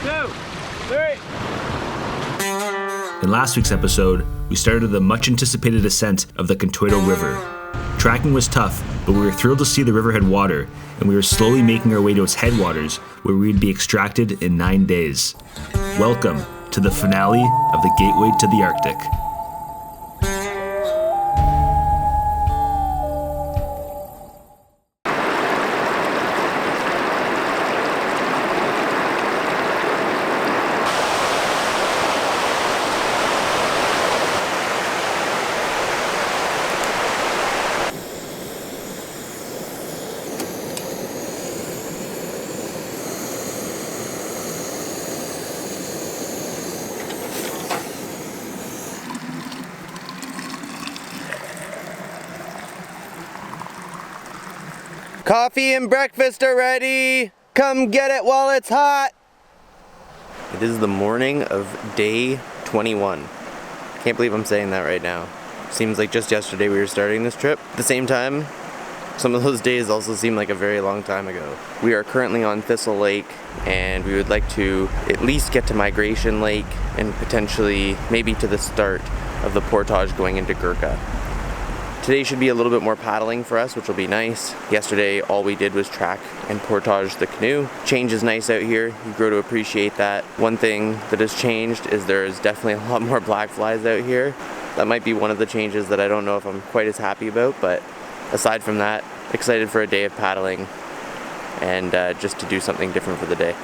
2, 3. In last week's episode, we started the much anticipated ascent of the Akaitcho River. Tracking was tough, but we were thrilled to see the river had water, and we were slowly making our way to its headwaters, where we'd be extracted in 9 days. Welcome to the finale of the Gateway to the Arctic. Coffee and breakfast are ready! Come get it while it's hot! It is the morning of day 21. Can't believe I'm saying that right now. Seems like just yesterday we were starting this trip. At the same time, some of those days also seem like a very long time ago. We are currently on Thistle Lake, and we would like to at least get to Migration Lake and potentially maybe to the start of the portage going into Gurkha. Today should be a little bit more paddling for us, which will be nice. Yesterday, all we did was track and portage the canoe. Change is nice out here. You grow to appreciate that. One thing that has changed is there is definitely a lot more black flies out here. That might be one of the changes that I don't know if I'm quite as happy about, but aside from that, excited for a day of paddling and just to do something different for the day.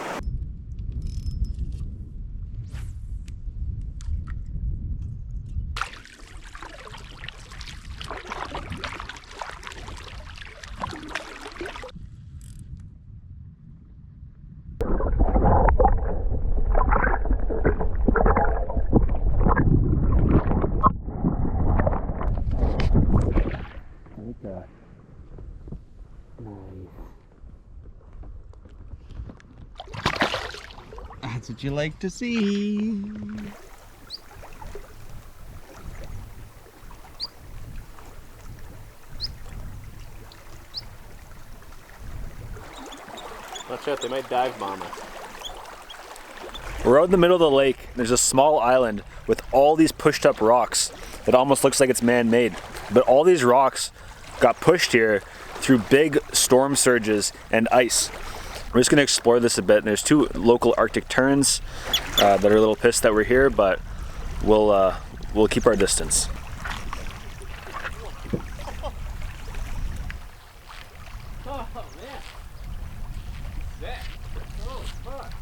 That's what you like to see. Watch out, they might dive bomb us. We're out in the middle of the lake. There's a small island with all these pushed up rocks. It almost looks like it's man-made. But all these rocks got pushed here through big storm surges and ice. We're just going to explore this a bit. There's 2 local Arctic terns that are a little pissed that we're here, but we'll keep our distance. Oh man. Sick. Oh fuck.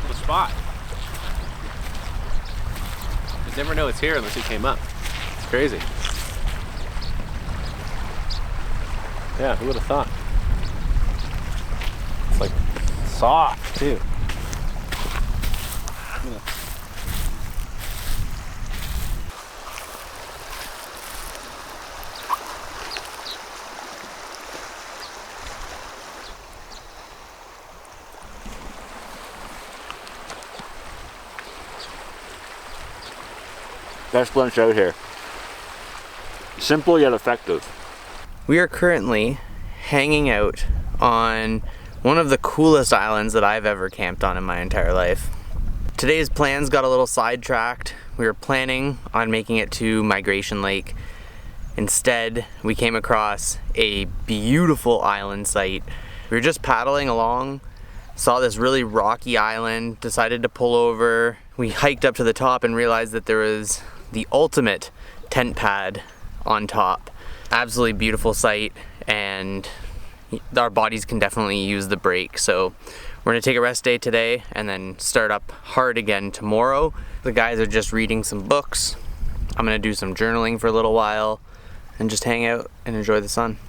Cool spot. You never know it's here unless you came up. It's crazy. Yeah, who would have thought? It's like soft too. Best lunch out here. Simple yet effective. We are currently hanging out on one of the coolest islands that I've ever camped on in my entire life. Today's plans got a little sidetracked. We were planning on making it to Migration Lake. Instead, we came across a beautiful island site. We were just paddling along, saw this really rocky island, decided to pull over. We hiked up to the top and realized that there was the ultimate tent pad on top. Absolutely beautiful sight, and our bodies can definitely use the break. So we're gonna take a rest day today and then start up hard again tomorrow. The guys are just reading some books. I'm gonna do some journaling for a little while and just hang out and enjoy the sun.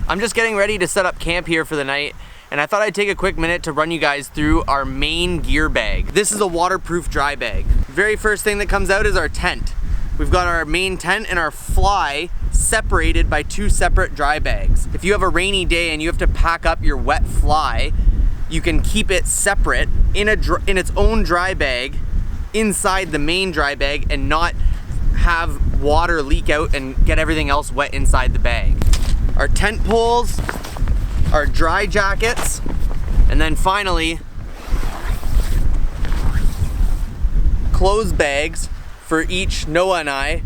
I'm just getting ready to set up camp here for the night, and I thought I'd take a quick minute to run you guys through our main gear bag. This is a waterproof dry bag. Very first thing that comes out is our tent. we've got our main tent and our fly separated by 2 separate dry bags. If you have a rainy day and you have to pack up your wet fly, you can keep it separate in its own dry bag inside the main dry bag and not have water leak out and get everything else wet inside the bag. Our tent poles, our dry jackets, and then finally, clothes bags for each Noah and I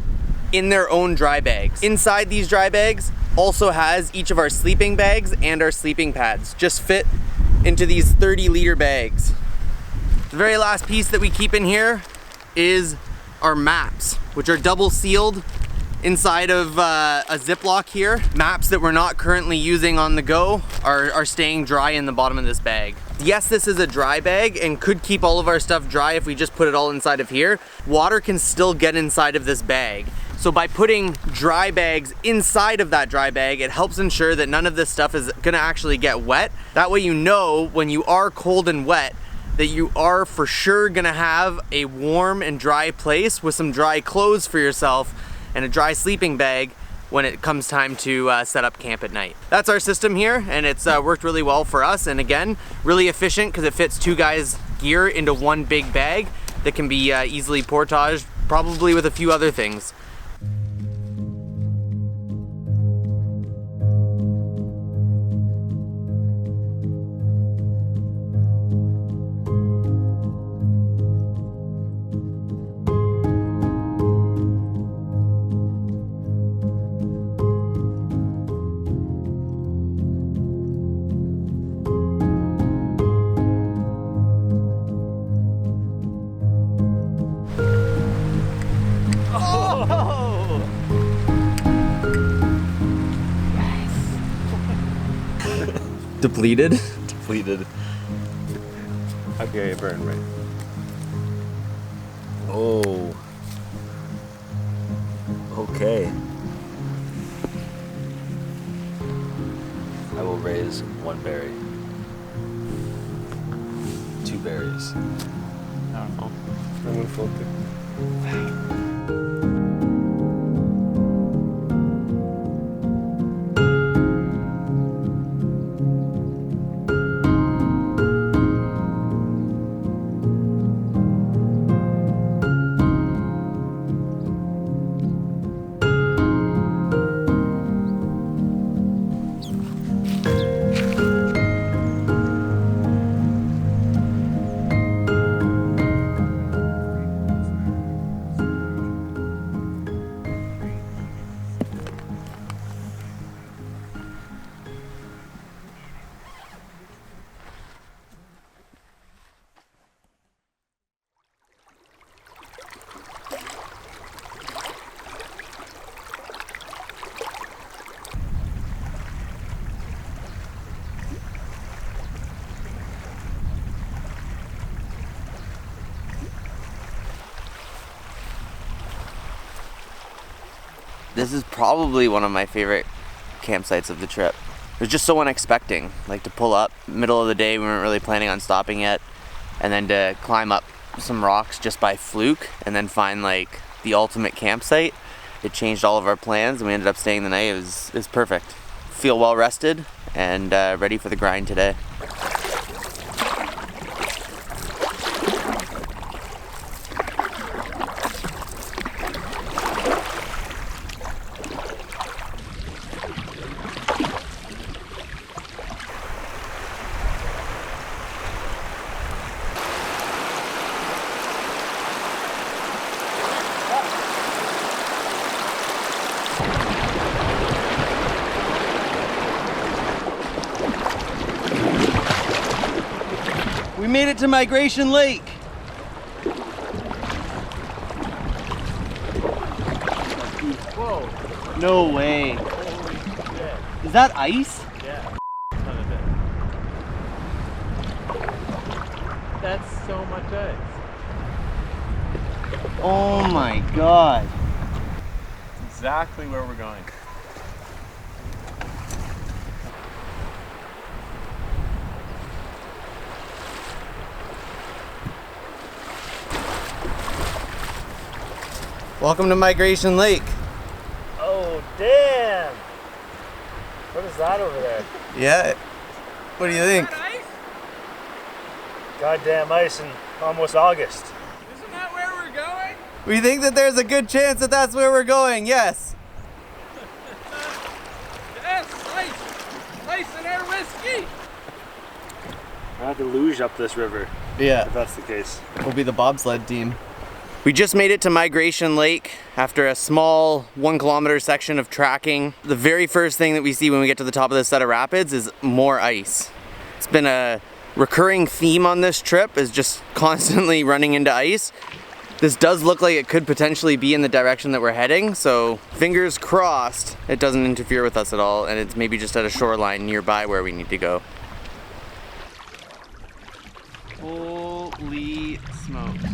in their own dry bags. Inside these dry bags also has each of our sleeping bags and our sleeping pads. Just fit into these 30-liter bags. The very last piece that we keep in here is our maps, which are double sealed inside of a Ziploc here. Maps that we're not currently using on the go are staying dry in the bottom of this bag. Yes, this is a dry bag and could keep all of our stuff dry if we just put it all inside of here. Water can still get inside of this bag. So by putting dry bags inside of that dry bag, it helps ensure that none of this stuff is gonna actually get wet. That way you know when you are cold and wet that you are for sure gonna have a warm and dry place with some dry clothes for yourself and a dry sleeping bag when it comes time to set up camp at night. That's our system here, and it's worked really well for us, and again, really efficient because it fits 2 guys' gear into one big bag that can be easily portaged, probably with a few other things. Depleted? Depleted. Okay, you burn, right? Oh. Okay. I will raise 1 berry. 2 berries. I don't know. I'm gonna float it. This is probably one of my favorite campsites of the trip. It was just so unexpected, like to pull up middle of the day, we weren't really planning on stopping yet, and then to climb up some rocks just by fluke and then find like the ultimate campsite. It changed all of our plans and we ended up staying the night. It was perfect. Feel well rested and ready for the grind today. We made it to Migration Lake. Whoa. No way. Holy shit. Is that ice? Yeah. Ton of it. That's so much ice. Oh my god. It's exactly where we're going. Welcome to Migration Lake. Oh, damn! What is that over there? Yeah. What do you think? Goddamn ice in almost August. Isn't that where we're going? We think that there's a good chance that that's where we're going, yes. Yes, ice in our whiskey. I have to luge up this river, Yeah. if that's the case. We'll be the bobsled team. We just made it to Migration Lake after a small 1 kilometer section of tracking. The very first thing that we see when we get to the top of this set of rapids is more ice. It's been a recurring theme on this trip, is just constantly running into ice. This does look like it could potentially be in the direction that we're heading, so fingers crossed it doesn't interfere with us at all and it's maybe just at a shoreline nearby where we need to go. Holy smokes.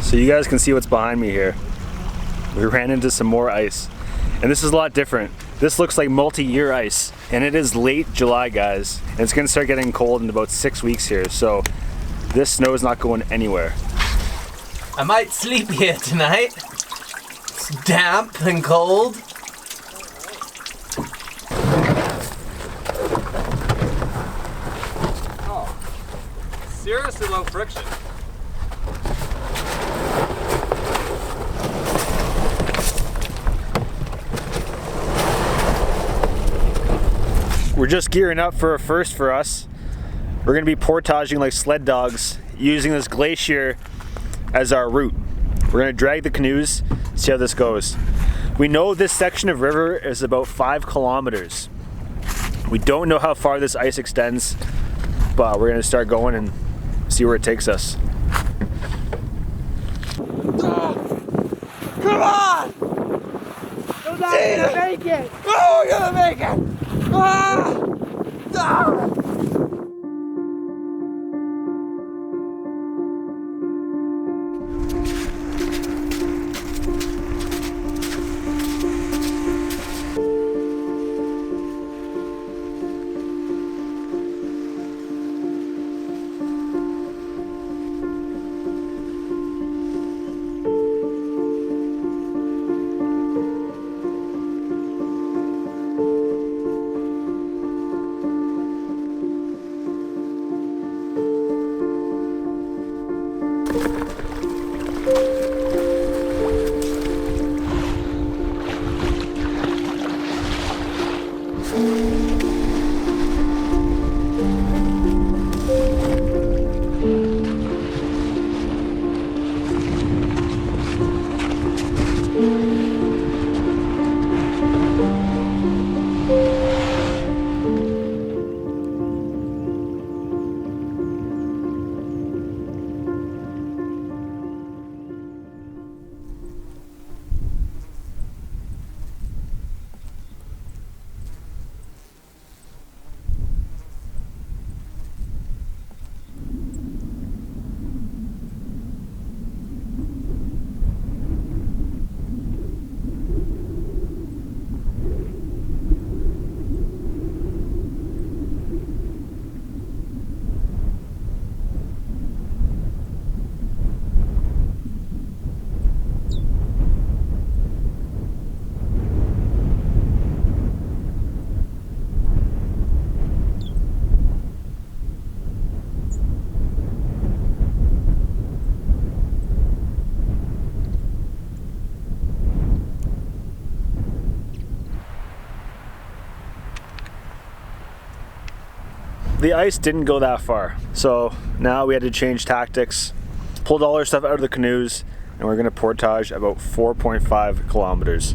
So you guys can see what's behind me here. We ran into some more ice. And this is a lot different. This looks like multi-year ice. And it is late July, guys. And it's gonna start getting cold in about 6 weeks here. So this snow is not going anywhere. I might sleep here tonight. It's damp and cold. Seriously low friction. We're just gearing up for a first for us. We're gonna be portaging like sled dogs, using this glacier as our route. We're gonna drag the canoes, see how this goes. We know this section of river is about 5 kilometers. We don't know how far this ice extends, but we're gonna start going and see where it takes us. Come on! We're gonna make it! Oh, we're gonna make it! Ah! Ah! The ice didn't go that far, so now we had to change tactics, pulled all our stuff out of the canoes, and we're gonna portage about 4.5 kilometers.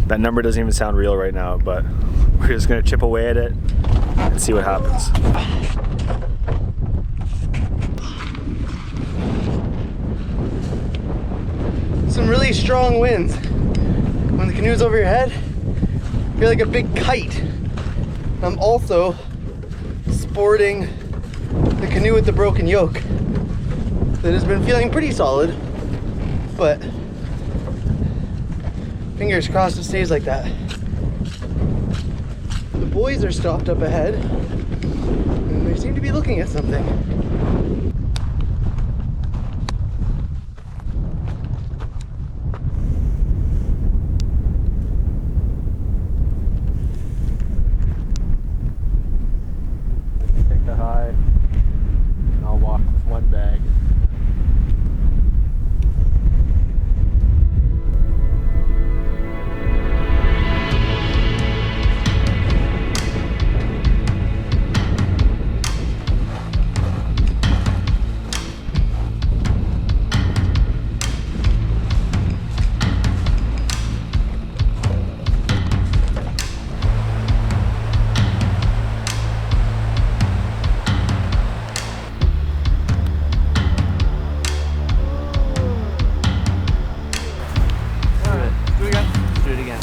That number doesn't even sound real right now, but we're just gonna chip away at it and see what happens. Some really strong winds. When the canoe's over your head, you're like a big kite. I'm also boarding the canoe with the broken yoke that has been feeling pretty solid, but fingers crossed it stays like that. The boys are stopped up ahead and they seem to be looking at something. Take the high, and I'll walk with one bag. Do it again.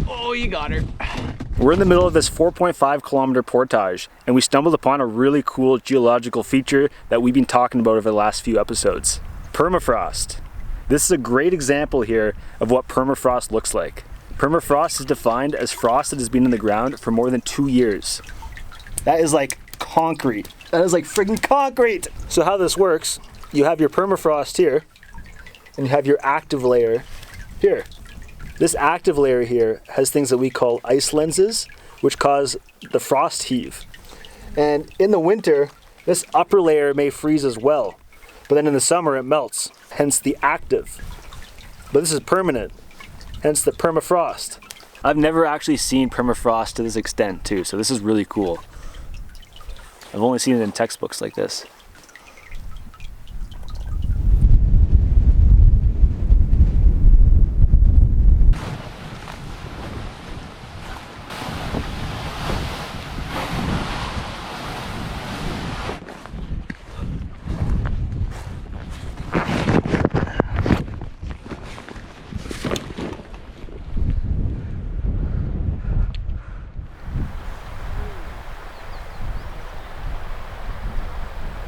Oh, you got her. We're in the middle of this 4.5 kilometer portage, and we stumbled upon a really cool geological feature that we've been talking about over the last few episodes. Permafrost. This is a great example here of what permafrost looks like. Permafrost is defined as frost that has been in the ground for more than 2 years. That is like concrete. That is like friggin' concrete! So how this works, you have your permafrost here, and you have your active layer here. This active layer here has things that we call ice lenses, which cause the frost heave. And in the winter, this upper layer may freeze as well, but then in the summer it melts, hence the active. But this is permanent, hence the permafrost. I've never actually seen permafrost to this extent too, so this is really cool. I've only seen it in textbooks like this.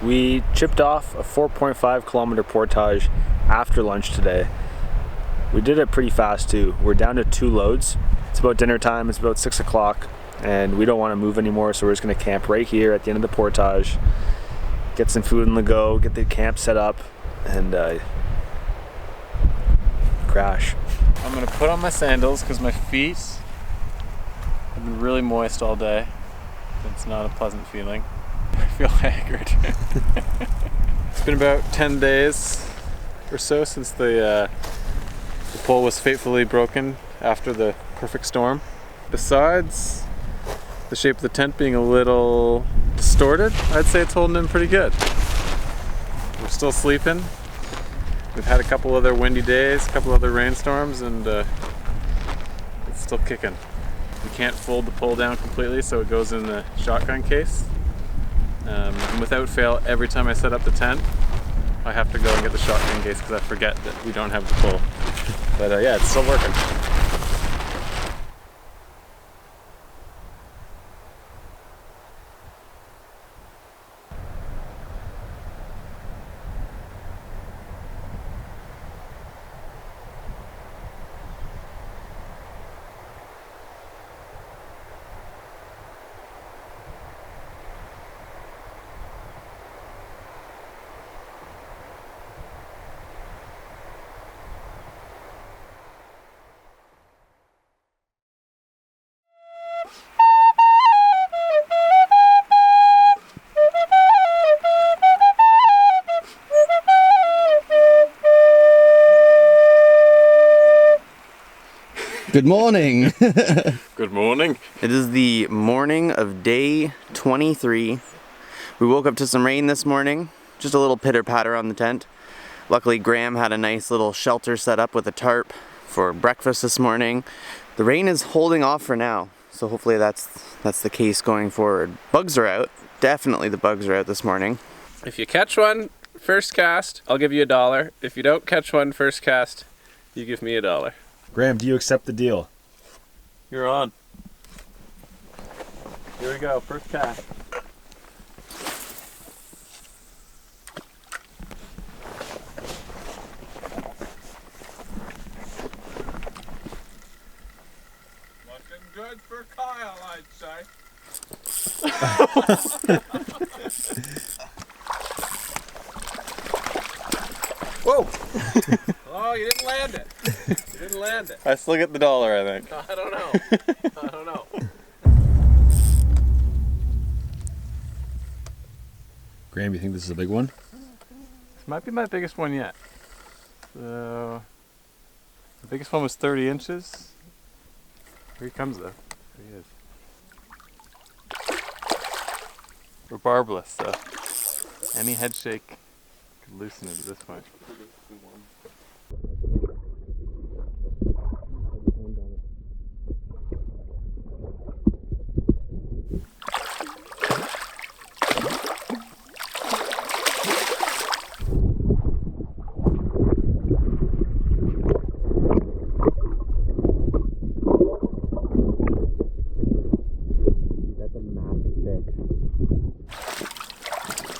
We chipped off a 4.5 kilometer portage after lunch today. We did it pretty fast too. We're down to 2 loads. It's about dinner time, it's about 6 o'clock, and we don't want to move anymore, so we're just gonna camp right here at the end of the portage, get some food on the go, get the camp set up, and crash. I'm gonna put on my sandals because my feet have been really moist all day. It's not a pleasant feeling. I feel haggard. It's been about 10 days or so since the pole was fatefully broken after the perfect storm. Besides the shape of the tent being a little distorted, I'd say it's holding in pretty good. We're still sleeping. We've had a couple other windy days, a couple other rainstorms, and it's still kicking. We can't fold the pole down completely, so it goes in the shotgun case. And without fail, every time I set up the tent, I have to go and get the shotgun case because I forget that we don't have the pole. But yeah, it's still working. Good morning. Good morning. It is the morning of day 23. We woke up to some rain this morning, just a little pitter patter on the tent. Luckily, Graham had a nice little shelter set up with a tarp for breakfast this morning. The rain is holding off for now, so hopefully that's the case going forward. Bugs are out. Definitely the bugs are out this morning. If you catch one first cast, I'll give you $1. If you don't catch one first cast, you give me $1. Graham, do you accept the deal? You're on. Here we go, first cast. Looking good for Kyle, I'd say. Whoa! Oh, you didn't land it. You didn't land it. I still get the $1, I think. I don't know. I don't know. Graham, you think this is a big one? This might be my biggest one yet. So, the biggest one was 30 inches. Here he comes though. There he is. We're barbless, so any head shake could loosen it at this point.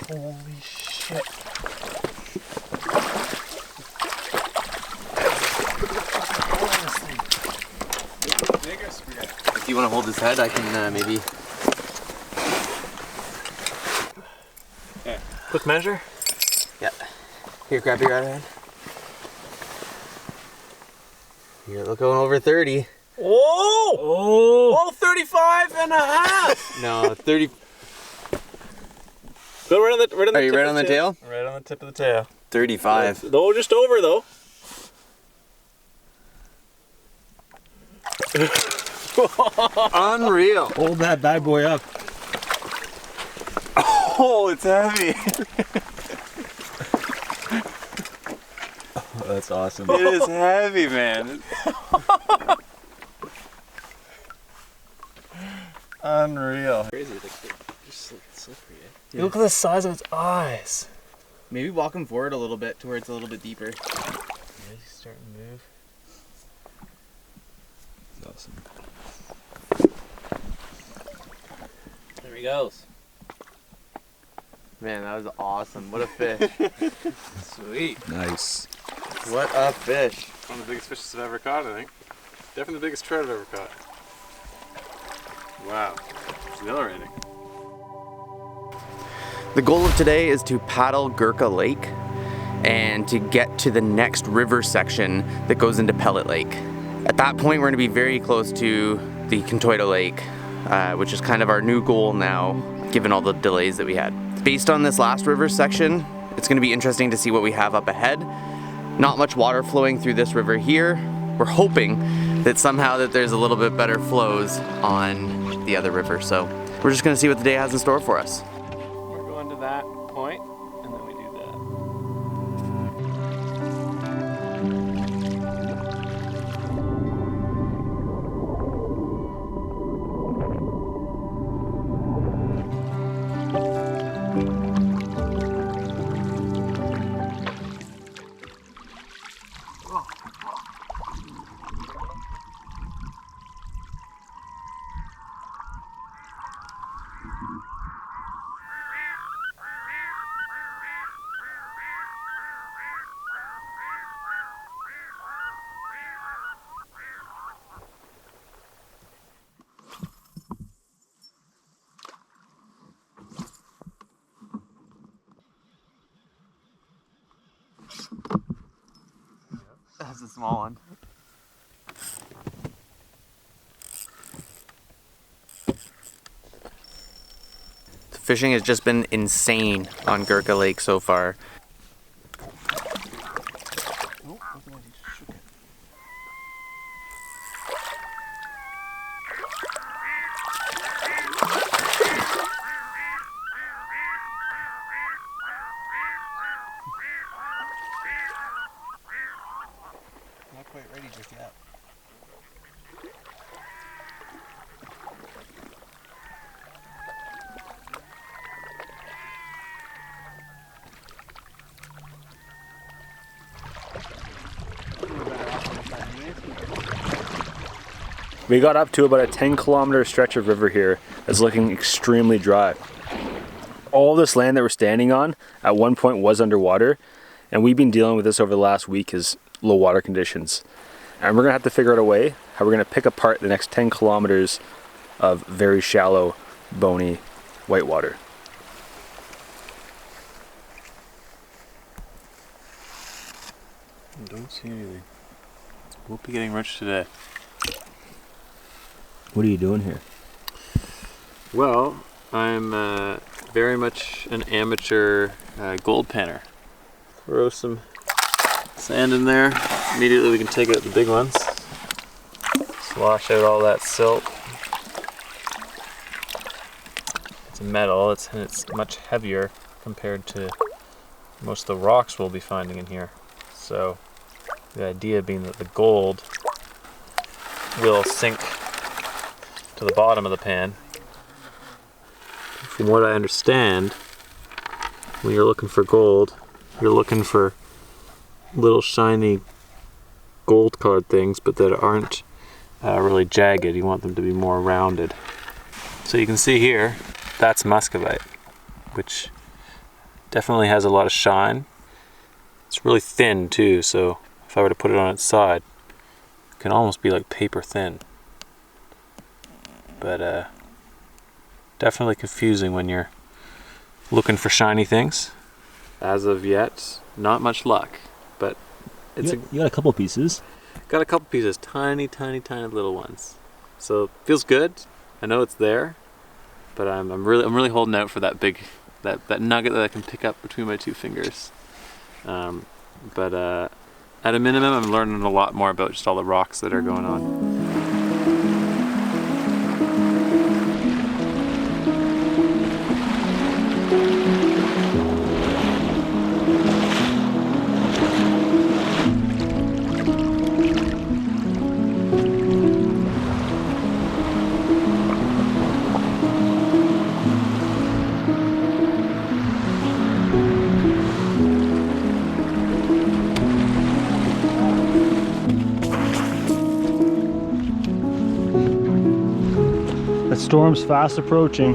Holy shit. If you want to hold his head, I can maybe... Quick measure? Yeah. Here, grab your other hand. You're looking over 30. Oh! Oh! Oh, 35 and a half! No, 30. Go right on the Are you right on the tail? Right on the tip of the tail. 35. No, just over though. Unreal. Hold that bad boy up. Oh, it's heavy. Oh, that's awesome. It is heavy, man. Unreal. Crazy, like just slippery. Yeah. Look at the size of its eyes. Maybe walk him forward a little bit to where it's a little bit deeper. Yeah, he's starting to move. That's awesome. There he goes. Man, that was awesome. What a fish. Sweet. Nice. What a fish. One of the biggest fishes I've ever caught, I think. Definitely the biggest trout I've ever caught. Wow. Exhilarating. The goal of today is to paddle Gurkha Lake and to get to the next river section that goes into Pellet Lake. At that point, we're going to be very close to the Contoito Lake, which is kind of our new goal now, given all the delays that we had. Based on this last river section, it's going to be interesting to see what we have up ahead. Not much water flowing through this river here. We're hoping that somehow that there's a little bit better flows on the other river. So we're just going to see what the day has in store for us. We're going to that point, and then we do that. That's a small one. The fishing has just been insane on Gurkha Lake so far. quite ready just yet. We got up to about a 10-kilometer stretch of river here that's looking extremely dry. All this land that we're standing on at one point was underwater, and we've been dealing with this over the last week as low water conditions. And we're gonna have to figure out a way how we're gonna pick apart the next 10 kilometers of very shallow, bony whitewater. I don't see anything. We'll be getting rich today. What are you doing here? Well, I'm very much an amateur gold panner. Throw some sand in there. Immediately we can take out the big ones. Slosh out all that silt. It's a metal, and it's much heavier compared to most of the rocks we'll be finding in here. So the idea being that the gold will sink to the bottom of the pan. From what I understand, when you're looking for gold, you're looking for little shiny gold colored things, but that aren't really jagged. You want them to be more rounded. So you can see here, that's muscovite, which definitely has a lot of shine. It's really thin too, so if I were to put it on its side, it can almost be like paper thin. But definitely confusing when you're looking for shiny things. As of yet, not much luck, but You got a couple pieces. got a couple pieces, tiny little ones. So feels good. I know it's there, but I'm really holding out for that big that nugget that I can pick up between my two fingers. But at a minimum, I'm learning a lot more about just all the rocks that are going on. The storm's fast approaching,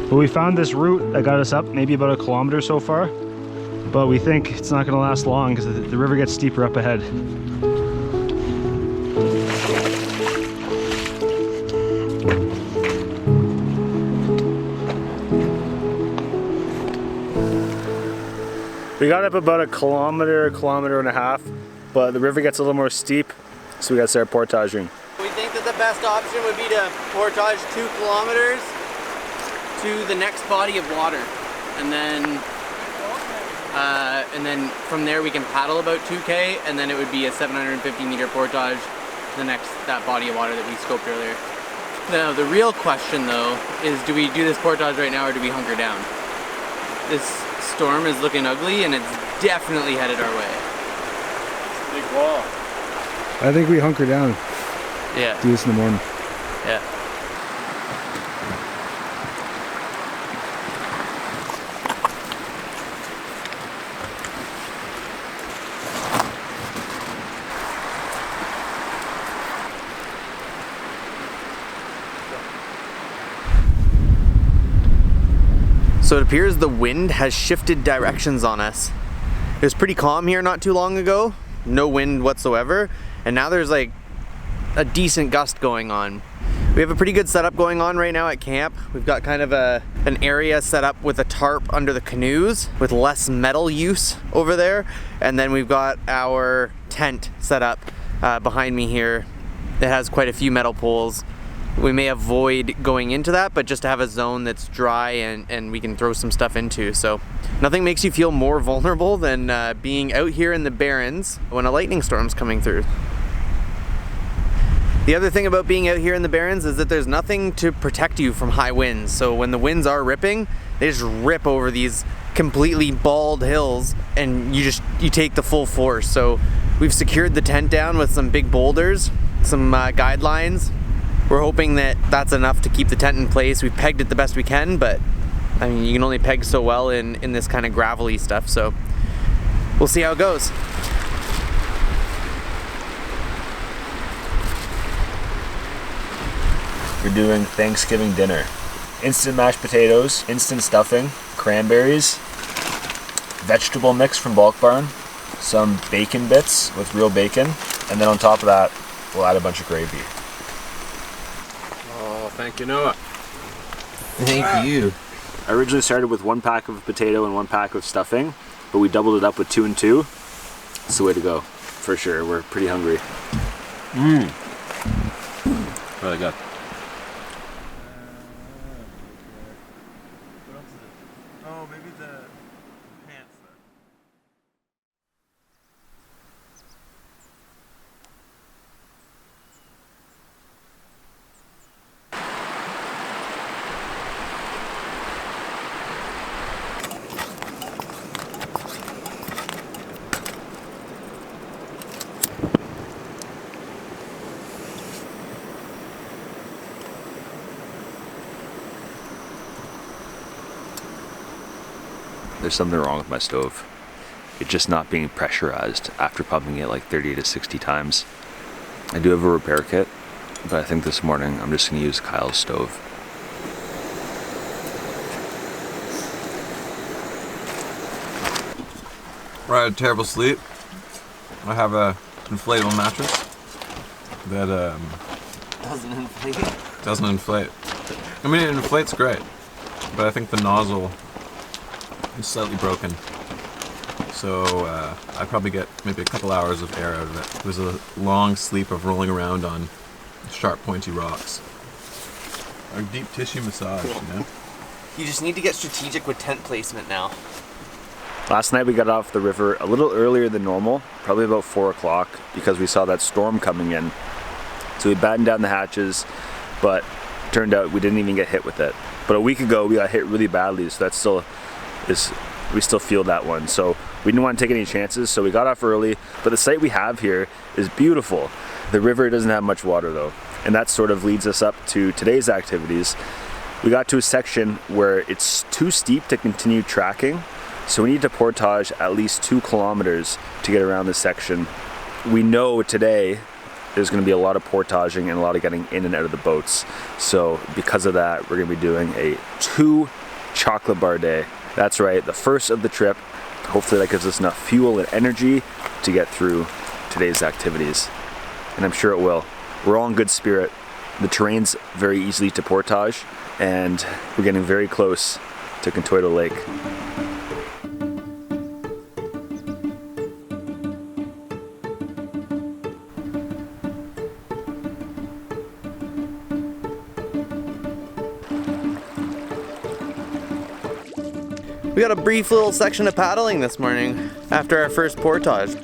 but we found this route that got us up maybe about a kilometer so far, but we think it's not going to last long because the river gets steeper up ahead. We got up about a kilometer and a half, but the river gets a little more steep, so we got to start portaging. We think that the best option would be to portage 2 kilometers to the next body of water, and then from there we can paddle about 2K, and then it would be a 750 meter portage to that body of water that we scoped earlier. Now the real question though is, do we do this portage right now or do we hunker down? This storm is looking ugly and it's definitely headed our way. Big wall. I think we hunker down. Yeah. Do this in the morning. Yeah. So it appears the wind has shifted directions on us. It was pretty calm here not too long ago, no wind whatsoever, and now there's like a decent gust going on. We have a pretty good setup going on right now at camp. We've got kind of an area set up with a tarp under the canoes with less metal use over there, and then we've got our tent set up behind me here. It has quite a few metal poles. We may avoid going into that, but just to have a zone that's dry and we can throw some stuff into. So nothing makes you feel more vulnerable than being out here in the barrens when a lightning storm's coming through. The other thing about being out here in the barrens is that there's nothing to protect you from high winds. So when the winds are ripping, they just rip over these completely bald hills and you take the full force. So We've secured the tent down with some big boulders, some guidelines. We're hoping that that's enough to keep the tent in place. We've pegged it the best we can, but I mean, you can only peg so well in this kind of gravelly stuff, so we'll see how it goes. We're doing Thanksgiving dinner. Instant mashed potatoes, instant stuffing, cranberries, vegetable mix from Bulk Barn, some bacon bits with real bacon, and then on top of that, we'll add a bunch of gravy. Oh, thank you, Noah. Thank you. I originally started with 1 pack of potato and 1 pack of stuffing, but we doubled it up with 2 and 2. It's the way to go, for sure. We're pretty hungry. Really good. Oh, maybe the pants then. There's something wrong with my stove. It's just not being pressurized after pumping it like 30 to 60 times. I do have a repair kit, but I think this morning I'm just going to use Kyle's stove. I had a terrible sleep. I have a inflatable mattress that doesn't inflate. I mean, it inflates great, but I think the nozzle is slightly broken. So I probably get maybe a couple hours of air out of it. It was a long sleep of rolling around on sharp, pointy rocks. Or deep tissue massage, you know? You just need to get strategic with tent placement now. Last night we got off the river a little earlier than normal, probably about 4 o'clock, because we saw that storm coming in. So we battened down the hatches, but turned out we didn't even get hit with it. But a week ago we got hit really badly, so that still is, we still feel that one. So we didn't want to take any chances, so we got off early. But the site we have here is beautiful. The river doesn't have much water though, and that sort of leads us up to today's activities. We got to a section where it's too steep to continue tracking, so we need to portage at least 2 kilometers to get around this section. We know today there's going to be a lot of portaging and a lot of getting in and out of the boats. So because of that, we're going to be doing a 2 chocolate bar day. That's right, the first of the trip. Hopefully that gives us enough fuel and energy to get through today's activities. And I'm sure it will. We're all in good spirit. The terrain's very easy to portage, and we're getting very close to Contoito Lake. We got a brief little section of paddling this morning after our first portage.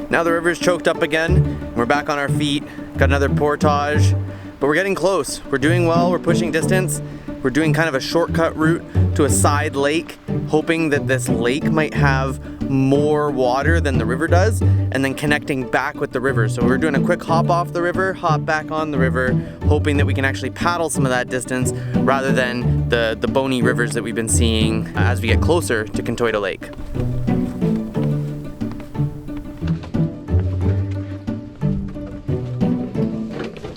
Now the river's choked up again. We're back on our feet, got another portage, but we're getting close. We're doing well, we're pushing distance. We're doing kind of a shortcut route to a side lake, hoping that this lake might have more water than the river does, and then connecting back with the river. So we're doing a quick hop off the river, hop back on the river, hoping that we can actually paddle some of that distance rather than the bony rivers that we've been seeing as we get closer to Contoito Lake.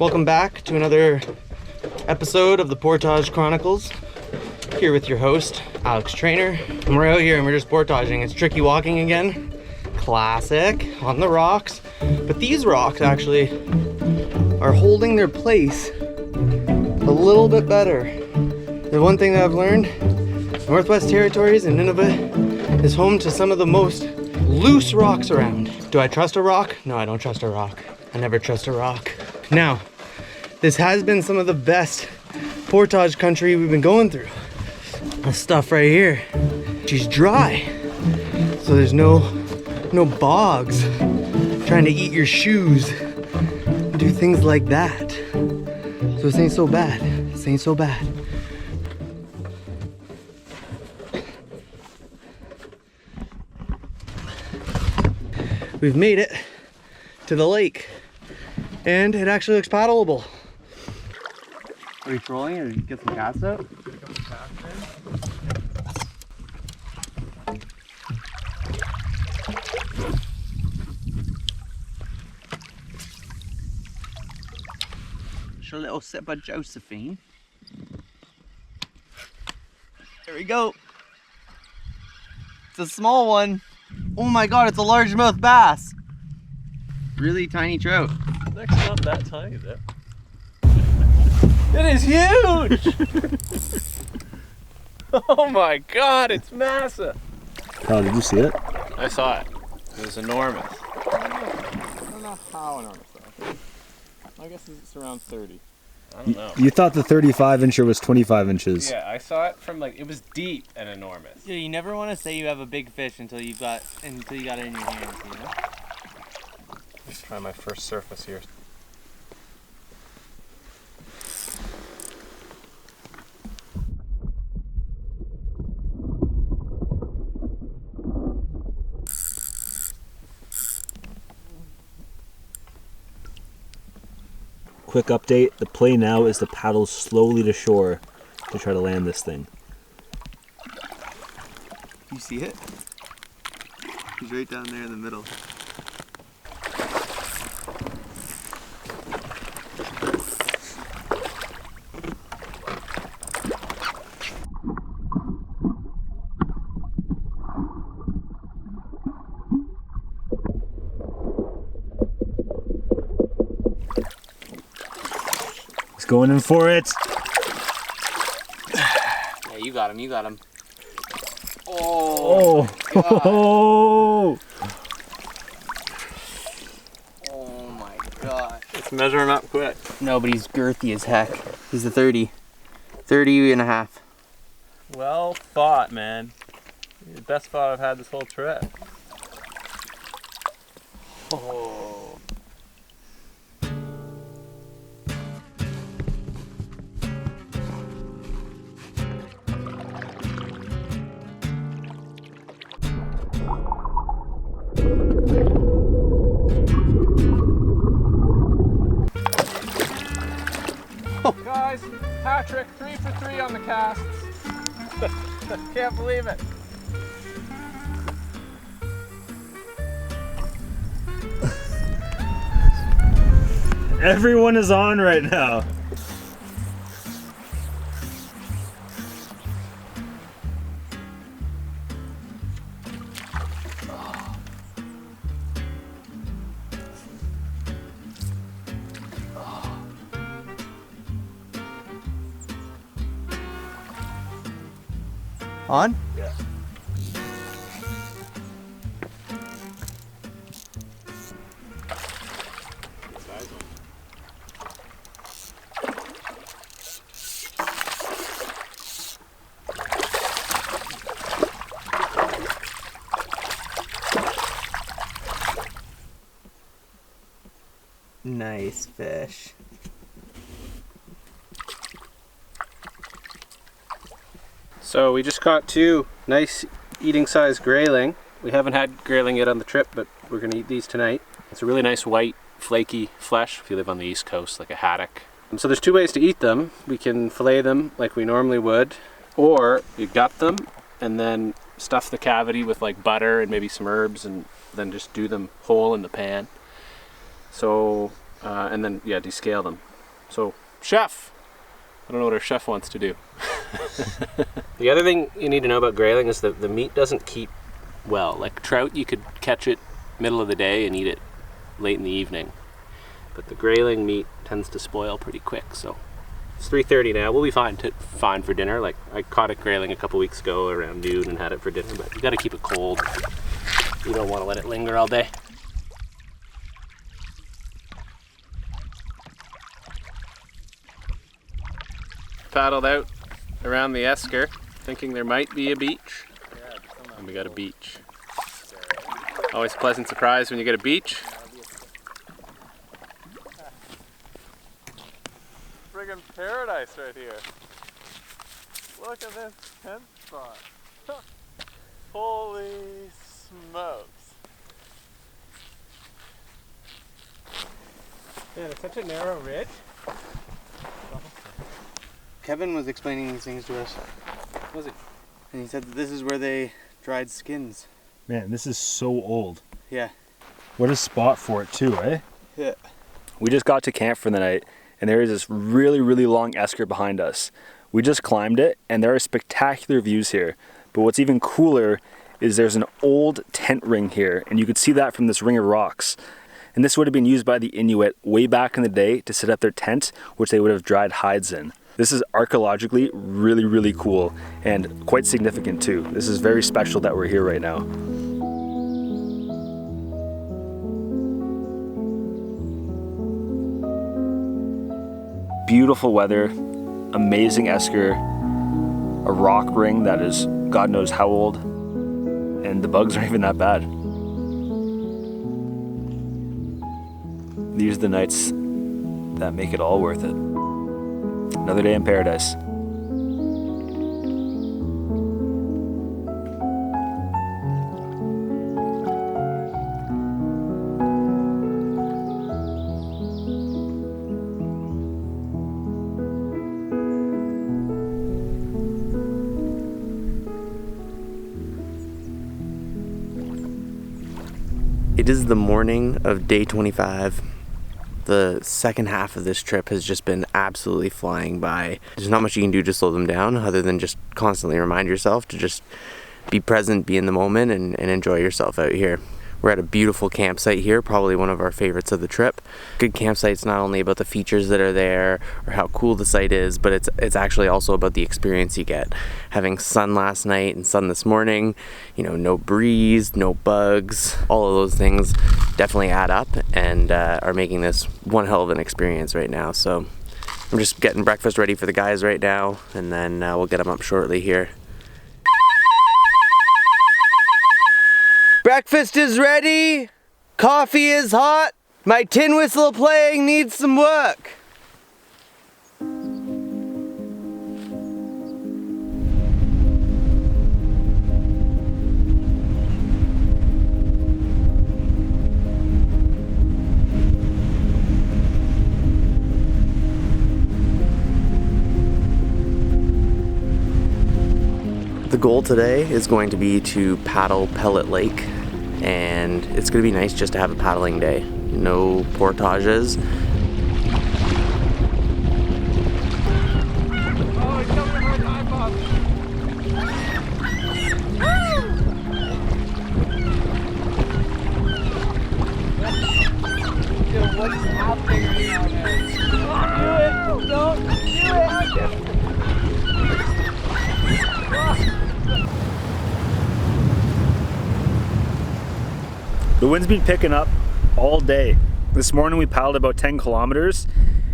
Welcome back to another episode of the Portage Chronicles. Here with your host, Alex Trainer. And we're out here and we're just portaging. It's tricky walking again. Classic, on the rocks. But these rocks actually are holding their place a little bit better. The one thing that I've learned, Northwest Territories and Nunavut is home to some of the most loose rocks around. Do I trust a rock? No, I don't trust a rock. I never trust a rock. Now, this has been some of the best portage country we've been going through. This stuff right here, she's dry. So there's no bogs trying to eat your shoes, do things like that. So this ain't so bad, this ain't so bad. We've made it to the lake. And it actually looks paddleable. Are you trolling or get some casts out? A little sip of Josephine. There we go. It's a small one. Oh my god, it's a largemouth bass. Really tiny trout. It's actually not that tiny though. It is huge! Oh my god, it's massive! Oh, did you see it? I saw it. It was enormous. I don't know how enormous though. I guess it's around 30. I don't know. You thought the 35-incher was 25 inches. Yeah, I saw it from like, it was deep and enormous. Yeah, you never want to say you have a big fish until you got it in your hands, you know? Let's try my first surface here. Quick update, the play now is to paddle slowly to shore to try to land this thing. You see it? He's right down there in the middle. He's going in for it. Yeah, you got him, you got him. Oh! Oh, Oh! oh my god. It's measuring up quick. No, but he's girthy as heck. He's a 30. 30 and a half. Well fought, man. You're the best fight I've had this whole trip. Oh. Guys, Patrick, 3 for 3 on the casts. Can't believe it. Everyone is on right now. On? Yeah. Nice fish. So we just caught 2 nice eating size grayling. We haven't had grayling yet on the trip, but we're gonna eat these tonight. It's a really nice white, flaky flesh if you live on the East Coast, like a haddock. So there's 2 ways to eat them. We can fillet them like we normally would, or you gut them and then stuff the cavity with like butter and maybe some herbs and then just do them whole in the pan. So, and then, yeah, descale them. So, chef! I don't know what our chef wants to do. The other thing you need to know about grayling is that the meat doesn't keep well. Like trout, you could catch it middle of the day and eat it late in the evening. But the grayling meat tends to spoil pretty quick, so it's 3:30 now. We'll be fine for dinner. Like I caught a grayling a couple weeks ago around noon and had it for dinner, but you gotta keep it cold. You don't want to let it linger all day. Paddled out around the esker, thinking there might be a beach. And we got a beach. Always a pleasant surprise when you get a beach. Friggin' paradise right here. Look at this tent spot. Holy smokes. Yeah, it's such a narrow ridge. Kevin was explaining these things to us. Was it? And he said that this is where they dried skins. Man, this is so old. Yeah. What a spot for it too, eh? Yeah. We just got to camp for the night, and there is this really, really long esker behind us. We just climbed it, and there are spectacular views here. But what's even cooler is there's an old tent ring here, and you could see that from this ring of rocks. And this would have been used by the Inuit way back in the day to set up their tent, which they would have dried hides in. This is archaeologically really, really cool and quite significant too. This is very special that we're here right now. Beautiful weather, amazing esker, a rock ring that is God knows how old, and the bugs aren't even that bad. These are the nights that make it all worth it. Another day in paradise. It is the morning of day 25. The second half of this trip has just been absolutely flying by. There's not much you can do to slow them down other than just constantly remind yourself to just be present, be in the moment, and enjoy yourself out here. We're at a beautiful campsite here, probably one of our favorites of the trip. Good campsite's not only about the features that are there or how cool the site is, but it's actually also about the experience you get. Having sun last night and sun this morning, you know, no breeze, no bugs, all of those things definitely add up and are making this one hell of an experience right now. So I'm just getting breakfast ready for the guys right now, and then we'll get them up shortly here. Breakfast is ready. Coffee is hot. My tin whistle playing needs some work. The goal today is going to be to paddle Pellet Lake, and it's going to be nice just to have a paddling day. No portages. The wind's been picking up all day. This morning we paddled about 10 kilometers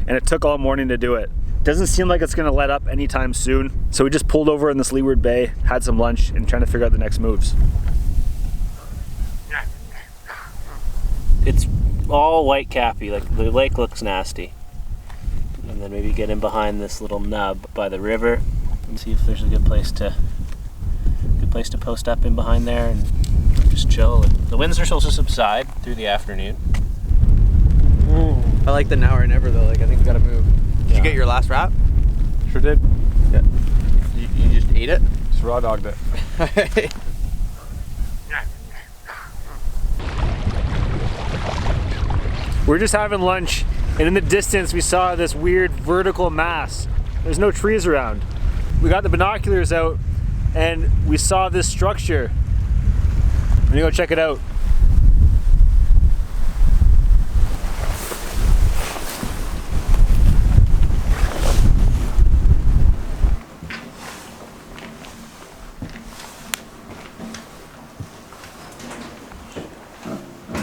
and it took all morning to do it. Doesn't seem like it's gonna let up anytime soon. So we just pulled over in this leeward bay, had some lunch, and trying to figure out the next moves. It's all white cappy, like the lake looks nasty. And then maybe get in behind this little nub by the river and see if there's a good place to post up in behind there and just chill. The winds are supposed to subside through the afternoon. I like the now or never though. Like I think we gotta move. Did you get your last wrap? Sure did. Yeah. You just ate it? Just raw dogged it. We're just having lunch, and in the distance we saw this weird vertical mass. There's no trees around. We got the binoculars out and we saw this structure. I'm gonna go check it out.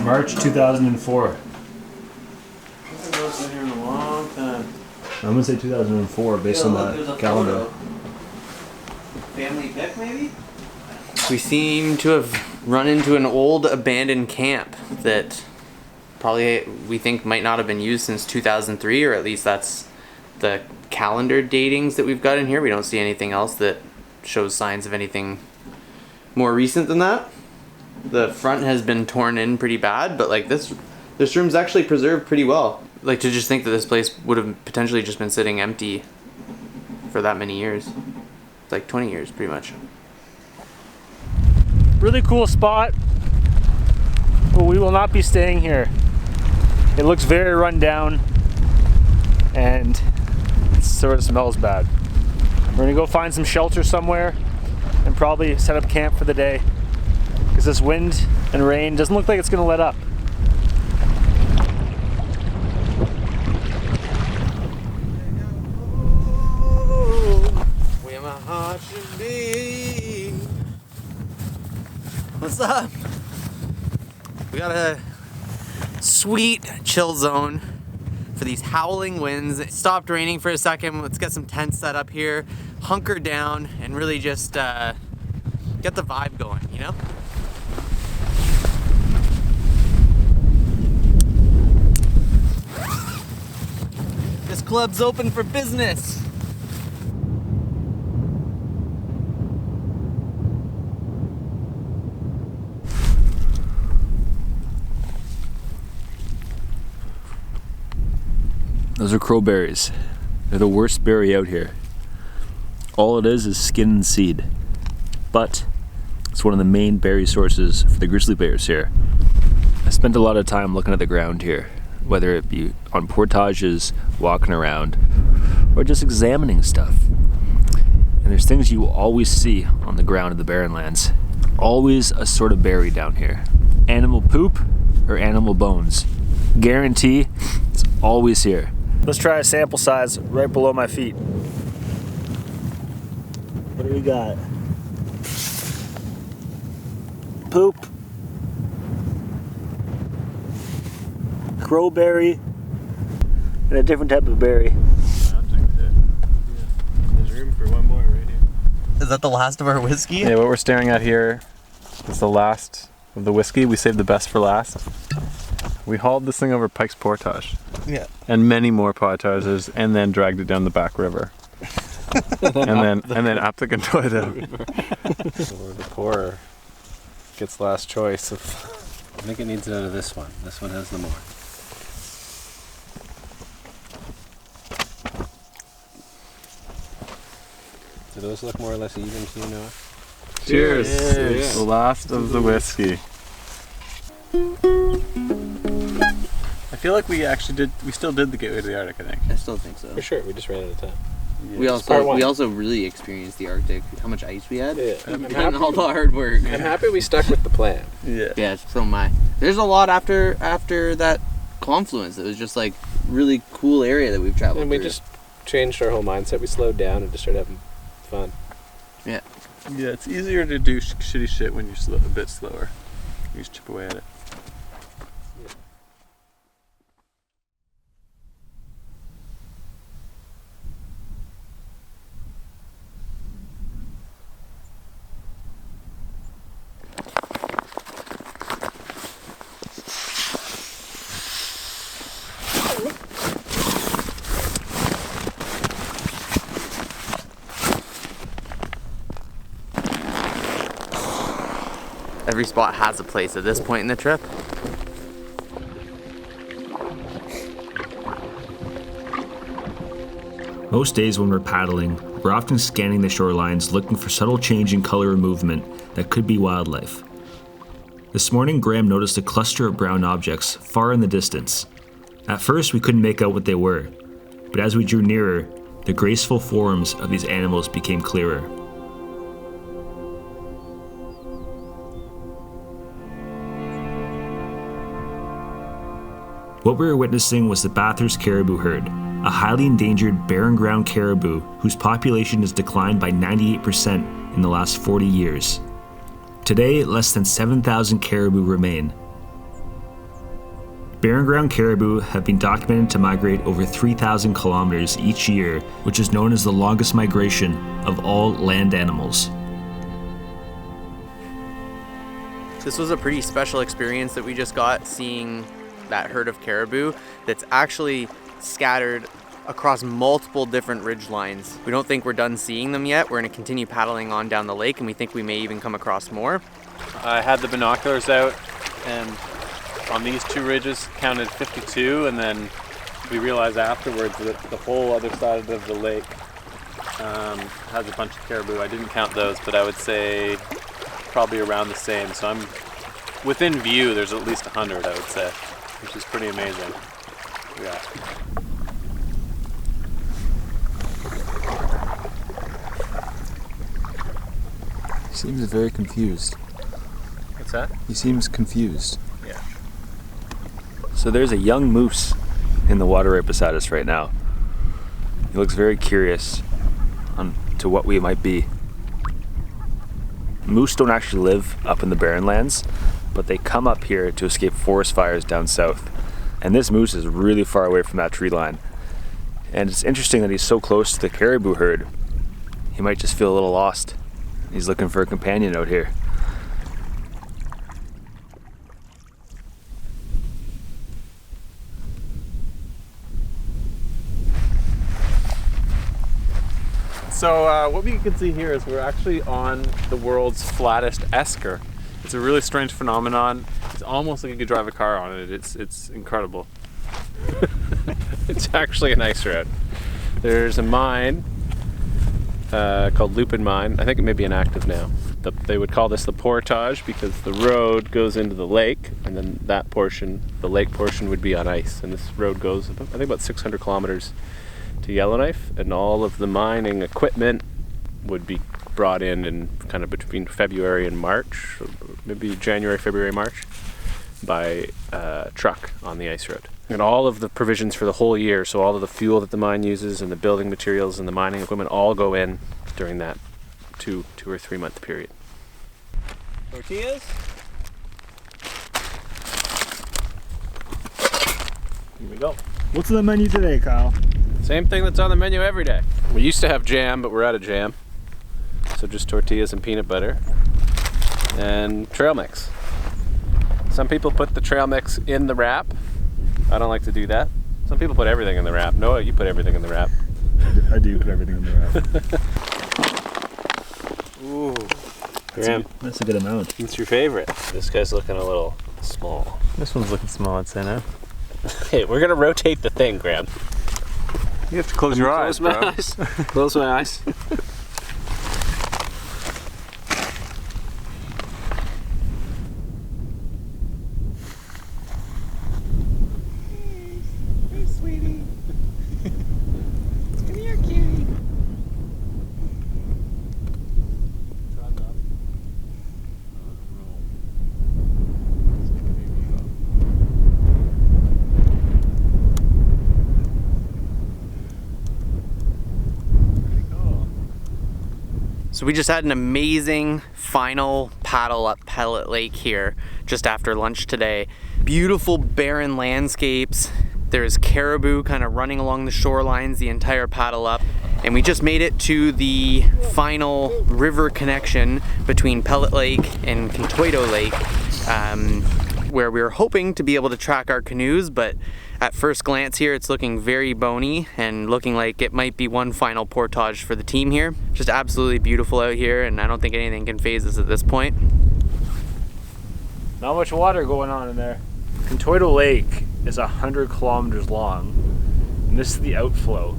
March 2004. Been here in a long time. I'm gonna say 2004 based on that calendar. Family pic maybe? We seem to have run into an old abandoned camp that probably we think might not have been used since 2003, or at least that's the calendar datings that we've got in here. We don't see anything else that shows signs of anything more recent than that. The front has been torn in pretty bad, but like this This room's actually preserved pretty well. Like, to just think that this place would have potentially just been sitting empty for that many years. It's like 20 years, pretty much. Really cool spot, but we will not be staying here. It looks very run down and it sort of smells bad. We're gonna go find some shelter somewhere and probably set up camp for the day because this wind and rain doesn't look like it's gonna let up. Where my heart should be. What's up? We got a sweet chill zone for these howling winds. It stopped raining for a second. Let's get some tents set up here, hunker down, and really just get the vibe going, you know? This club's open for business. Those are crowberries. They're the worst berry out here. All it is skin and seed. But it's one of the main berry sources for the grizzly bears here. I spent a lot of time looking at the ground here, whether it be on portages, walking around, or just examining stuff. And there's things you will always see on the ground of the barren lands. Always a sort of berry down here. Animal poop or animal bones. Guarantee it's always here. Let's try a sample size right below my feet. What do we got? Poop. Crowberry. And a different type of berry. There's room for one more right here. Is that the last of our whiskey? Yeah, what we're staring at here is the last of the whiskey. We saved the best for last. We hauled this thing over Pike's Portage. Yeah. And many more portages, and then dragged it down the back river. and then up the Kantoida. Or the pourer gets last choice of. I think it needs it out of this one. This one has the more. Do those look more or less even to you, Noah? Cheers! Cheers. The last of the whiskey. I feel like we still did the Gateway to the Arctic, I think. I still think so. For sure, we just ran out of time. Yeah. We Part one. also really experienced the Arctic. How much ice we had? Yeah. And all the hard work. I'm happy we stuck with the plan. Yeah. Yeah, so am I. There's a lot after that confluence. It was just like really cool area that we've traveled And we through. just changed our whole mindset. We slowed down and just started having fun. Yeah, it's easier to do shitty shit when you're a bit slower. You just chip away at it. Every spot has a place at this point in the trip. Most days when we're paddling, we're often scanning the shorelines looking for subtle change in color or movement that could be wildlife. This morning, Graham noticed a cluster of brown objects far in the distance. At first, we couldn't make out what they were, but as we drew nearer, the graceful forms of these animals became clearer. What we were witnessing was the Bathurst caribou herd, a highly endangered barren ground caribou whose population has declined by 98% in the last 40 years. Today, less than 7,000 caribou remain. Barren ground caribou have been documented to migrate over 3,000 kilometers each year, which is known as the longest migration of all land animals. This was a pretty special experience that we just got, seeing that herd of caribou that's actually scattered across multiple different ridge lines. We don't think we're done seeing them yet. We're going to continue paddling on down the lake, and we think we may even come across more. I had the binoculars out, and on these two ridges counted 52, and then we realized afterwards that the whole other side of the lake has a bunch of caribou. I didn't count those, but I would say probably around the same. So I'm within view, there's at least 100, I would say, which is pretty amazing. Yeah. He seems very confused. What's that? He seems confused. Yeah. So there's a young moose in the water right beside us right now. He looks very curious to what we might be. Moose don't actually live up in the barren lands, but they come up here to escape forest fires down south. And this moose is really far away from that tree line. And it's interesting that he's so close to the caribou herd. He might just feel a little lost. He's looking for a companion out here. So what we can see here is we're actually on the world's flattest esker. It's a really strange phenomenon. It's almost like you could drive a car on it. It's incredible. It's actually an ice road. There's a mine called Lupin Mine. I think it may be inactive now. They would call this the portage because the road goes into the lake, and then that portion, the lake portion, would be on ice. And this road goes, I think, about 600 kilometers to Yellowknife, and all of the mining equipment would be brought in kind of between February and March, maybe January, February, March, by truck on the ice road. And all of the provisions for the whole year, so all of the fuel that the mine uses and the building materials and the mining equipment all go in during that two or 3 month period. Tortillas? Here we go. What's on the menu today, Kyle? Same thing that's on the menu every day. We used to have jam, but we're out of jam. So just tortillas and peanut butter and trail mix. Some people put the trail mix in the wrap. I don't like to do that. Some people put everything in the wrap. Noah, you put everything in the wrap. I do put everything in the wrap. Ooh. Graham, That's a good amount. what's your favorite? This guy's looking a little small. This one's looking small, I'd say now. Hey, we're gonna rotate the thing, Graham. You have to close your eyes, Close my bro. eyes. Close my eyes. Hey, sweetie. Come here, cutie. So we just had an amazing final paddle up Pellet Lake here just after lunch today. Beautiful barren landscapes. There's caribou kind of running along the shorelines the entire paddle up. And we just made it to the final river connection between Pellet Lake and Contoito Lake, where we were hoping to be able to track our canoes, but at first glance here it's looking very bony and looking like it might be one final portage for the team here. Just absolutely beautiful out here, and I don't think anything can phase us at this point. Not much water going on in there. Contoito Lake is 100 kilometers long, and this is the outflow.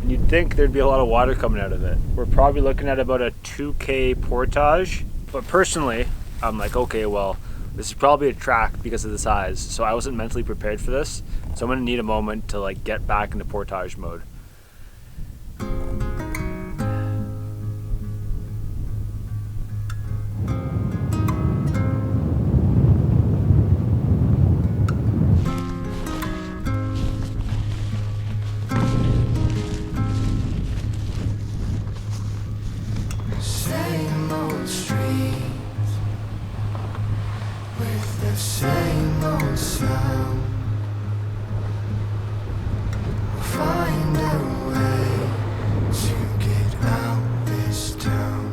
And you'd think there'd be a lot of water coming out of it. We're probably looking at about a 2K portage, but personally, I'm like, okay, well, this is probably a track because of the size, so I wasn't mentally prepared for this. So I'm gonna need a moment to like get back into portage mode. Same old streets with the same old sound. We'll find a way to get out this town.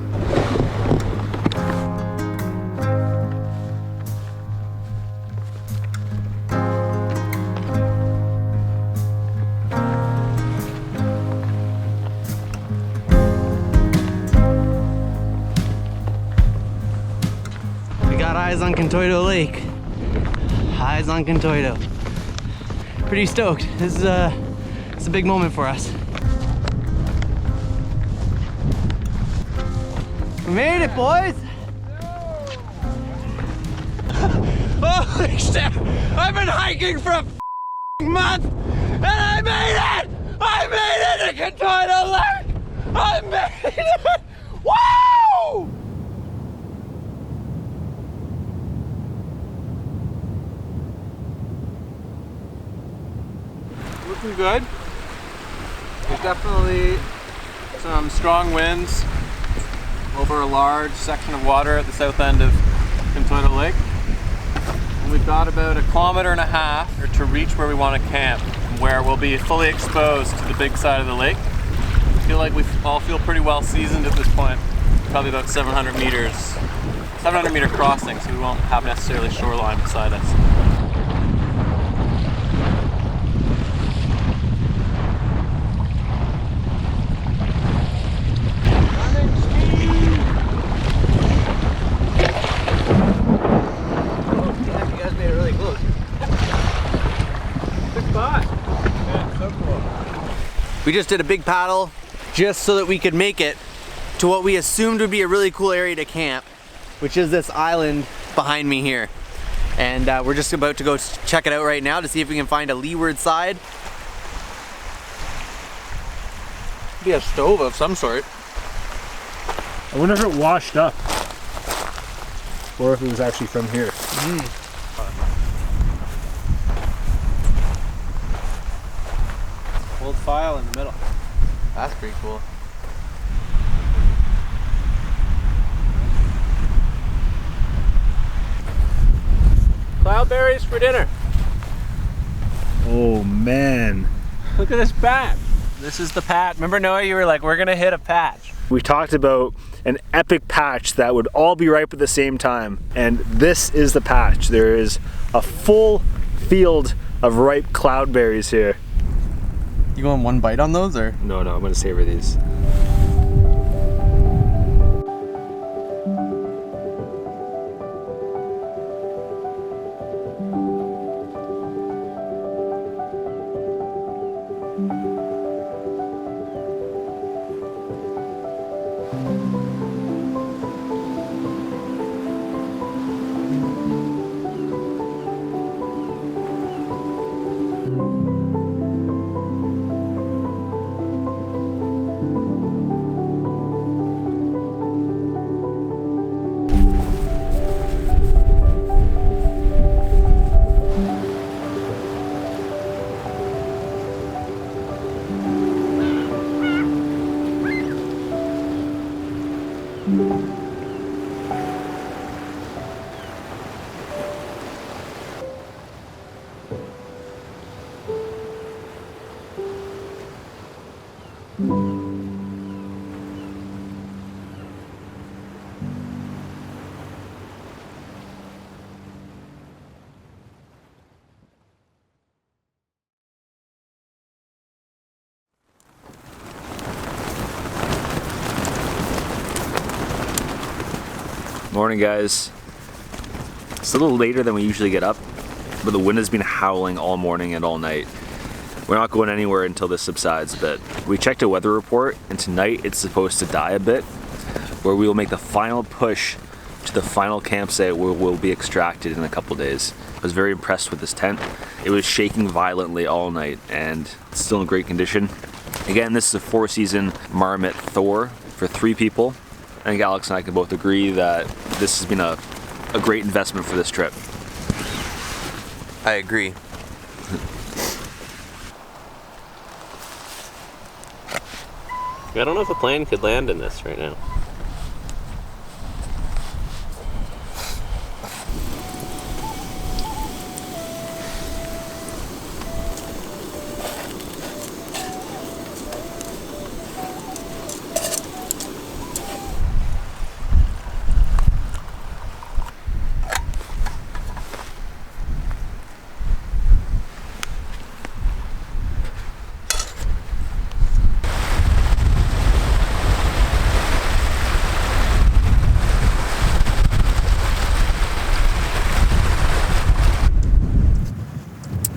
We got eyes on Contoito Lake. Eyes on Contoito. Pretty stoked. This is it's a big moment for us. We made it, boys! Holy shit! I've been hiking for a month and I made it! I made it to Contoito Lake! I made it! Woo! Looking good. There's definitely some strong winds over a large section of water at the south end of Contoito Lake. And we've got about 1.5 kilometers to reach where we want to camp, where we'll be fully exposed to the big side of the lake. I feel like we all feel pretty well seasoned at this point. Probably about 700 meter crossing, so we won't have necessarily shoreline beside us. We just did a big paddle just so that we could make it to what we assumed would be a really cool area to camp, which is this island behind me here. And we're just about to go check it out right now to see if we can find a leeward side. Be a stove of some sort. I wonder if it washed up or if it was actually from here. Old file in the middle. That's pretty cool. Cloudberries for dinner. Oh man. Look at this patch. This is the patch. Remember, Noah, you were like, we're gonna hit a patch. We talked about an epic patch that would all be ripe at the same time, and this is the patch. There is a full field of ripe cloudberries here. You going one bite on those, or? No, I'm gonna savor these. Morning, guys. It's a little later than we usually get up, but the wind has been howling all morning and all night. We're not going anywhere until this subsides a bit. We checked a weather report, and tonight it's supposed to die a bit, where we will make the final push to the final campsite where we'll be extracted in a couple days. I was very impressed with this tent. It was shaking violently all night, and it's still in great condition. Again, this is a 4-season Marmot Thor for 3 people. I think Alex and I can both agree that this has been a great investment for this trip. I agree. I don't know if a plane could land in this right now.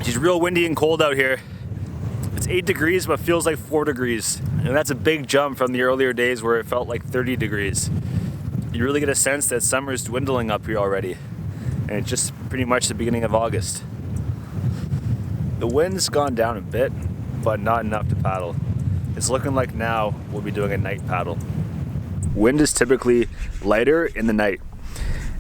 It's real windy and cold out here. It's 8 degrees, but feels like 4 degrees. And that's a big jump from the earlier days where it felt like 30 degrees. You really get a sense that summer's dwindling up here already. And it's just pretty much the beginning of August. The wind's gone down a bit, but not enough to paddle. It's looking like now we'll be doing a night paddle. Wind is typically lighter in the night